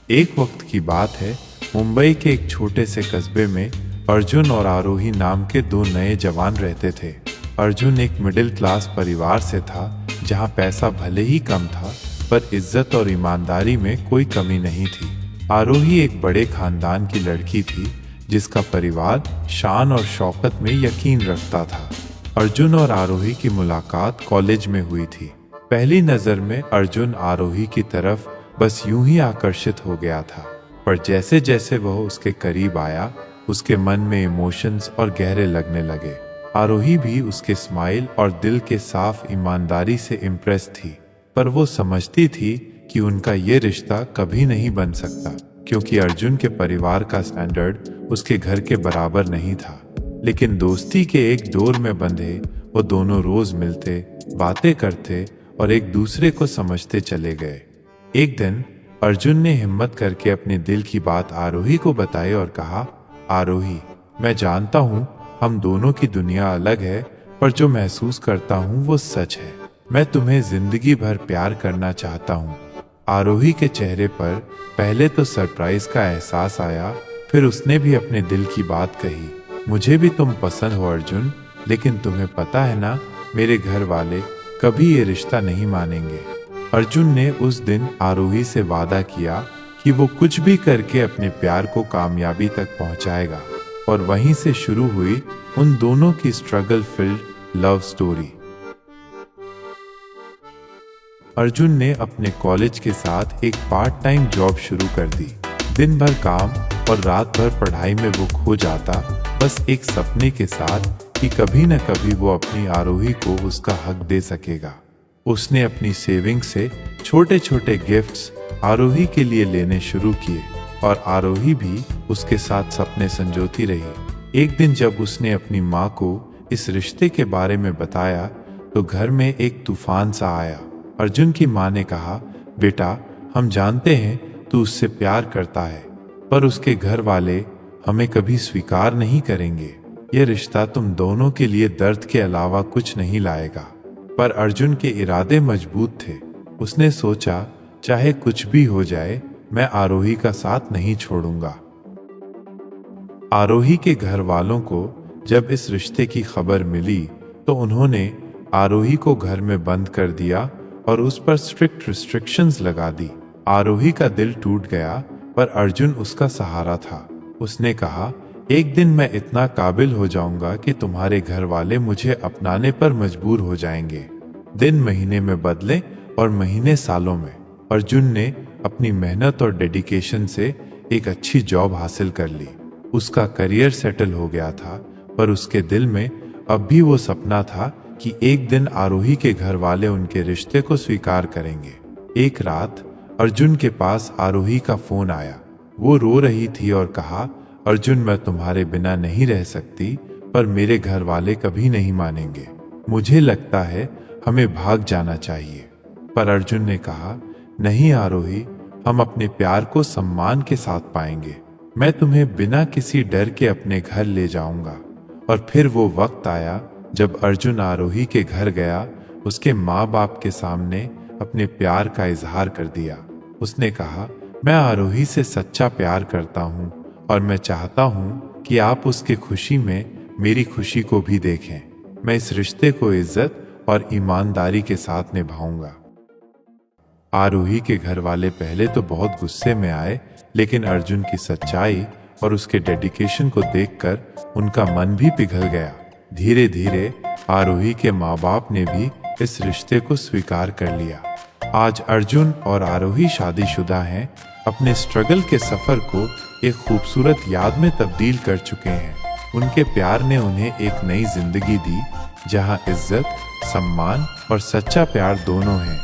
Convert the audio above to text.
एक वक्त की बात है, मुंबई के एक छोटे से कस्बे में अर्जुन और आरोही नाम के दो नए जवान रहते थे। अर्जुन एक मिडिल क्लास परिवार से था, जहां पैसा भले ही कम था पर इज्जत और ईमानदारी में कोई कमी नहीं थी। आरोही एक बड़े खानदान की लड़की थी, जिसका परिवार शान और शौकत में यकीन रखता था। अर्जुन और आरोही की मुलाकात कॉलेज में हुई थी। पहली नजर में अर्जुन आरोही की तरफ बस यूं ही आकर्षित हो गया था, पर जैसे जैसे वह उसके करीब आया, उसके मन में इमोशंस और गहरे लगने लगे। आरोही भी उसके स्माइल और दिल के साफ ईमानदारी से इम्प्रेस थी, पर वो समझती थी कि उनका ये रिश्ता कभी नहीं बन सकता, क्योंकि अर्जुन के परिवार का स्टैंडर्ड उसके घर के बराबर नहीं था। लेकिन दोस्ती के एक डोर में बंधे वो दोनों रोज मिलते, बातें करते और एक दूसरे को समझते चले गए। एक दिन अर्जुन ने हिम्मत करके अपने दिल की बात आरोही को बताई और कहा, आरोही, मैं जानता हूँ हम दोनों की दुनिया अलग है, पर जो महसूस करता हूँ वो सच है। मैं तुम्हें जिंदगी भर प्यार करना चाहता हूँ। आरोही के चेहरे पर पहले तो सरप्राइज का एहसास आया, फिर उसने भी अपने दिल की बात कही, मुझे भी तुम पसंद हो अर्जुन, लेकिन तुम्हें पता है ना, मेरे घर वाले कभी ये रिश्ता नहीं मानेंगे। अर्जुन ने उस दिन आरोही से वादा किया कि वो कुछ भी करके अपने प्यार को कामयाबी तक पहुंचाएगा, और वहीं से शुरू हुई उन दोनों की struggle field love story. Arjun ने अपने कॉलेज के साथ एक पार्ट टाइम जॉब शुरू कर दी। दिन भर काम और रात भर पढ़ाई में वो खो जाता, बस एक सपने के साथ कि कभी न कभी वो अपनी आरोही को उसका हक दे सकेगा। उसने अपनी सेविंग से छोटे छोटे गिफ्ट्स आरोही के लिए लेने शुरू किए, और आरोही भी उसके साथ सपने संजोती रही। एक दिन जब उसने अपनी माँ को इस रिश्ते के बारे में बताया, तो घर में एक तूफान सा आया। अर्जुन की माँ ने कहा, बेटा, हम जानते हैं तू उससे प्यार करता है, पर उसके घर वाले हमें कभी स्वीकार नहीं करेंगे। ये रिश्ता तुम दोनों के लिए दर्द के अलावा कुछ नहीं लाएगा। पर अर्जुन के इरादे मजबूत थे। उसने सोचा, चाहे कुछ भी हो जाए, मैं आरोही का साथ नहीं छोड़ूंगा। आरोही के घर वालों को जब इस रिश्ते की खबर मिली, तो उन्होंने आरोही को घर में बंद कर दिया और उस पर स्ट्रिक्ट रिस्ट्रिक्शंस लगा दी। आरोही का दिल टूट गया, पर अर्जुन उसका सहारा था। उसने कहा, एक दिन मैं इतना काबिल हो जाऊंगा कि तुम्हारे घर वाले मुझे अपनाने पर मजबूर हो जाएंगे। दिन महीने में बदले और महीने सालों में। अर्जुन ने अपनी मेहनत और डेडिकेशन से एक अच्छी जॉब हासिल कर ली। उसका करियर सेटल हो गया था, पर उसके दिल में अब भी वो सपना था कि एक दिन आरोही के घर वाले उनके रिश्ते को स्वीकार करेंगे। एक रात अर्जुन के पास आरोही का फोन आया। वो रो रही थी और कहा, अर्जुन, मैं तुम्हारे बिना नहीं रह सकती, पर मेरे घर वाले कभी नहीं मानेंगे। मुझे लगता है हमें भाग जाना चाहिए। पर अर्जुन ने कहा, नहीं आरोही, हम अपने प्यार को सम्मान के साथ पाएंगे। मैं तुम्हें बिना किसी डर के अपने घर ले जाऊंगा। और फिर वो वक्त आया जब अर्जुन आरोही के घर गया। उसके माँ बाप के सामने अपने प्यार का इजहार कर दिया। उसने कहा, मैं आरोही से सच्चा प्यार करता हूँ, और मैं चाहता हूँ कि आप उसकी खुशी में मेरी खुशी को भी देखें। मैं इस रिश्ते को इज्जत और ईमानदारी के साथ निभाऊंगा। आरोही के घर वाले पहले तो बहुत गुस्से में आए, लेकिन अर्जुन की सच्चाई और उसके डेडिकेशन को देखकर उनका मन भी पिघल गया। धीरे धीरे आरोही के माँ बाप ने भी इस रिश्ते को स्वीकार कर लिया। आज अर्जुन और आरोही शादीशुदा हैं, अपने स्ट्रगल के सफर को एक खूबसूरत याद में तब्दील कर चुके हैं। उनके प्यार ने उन्हें एक नई जिंदगी दी, जहां इज्जत, सम्मान और सच्चा प्यार दोनों हैं।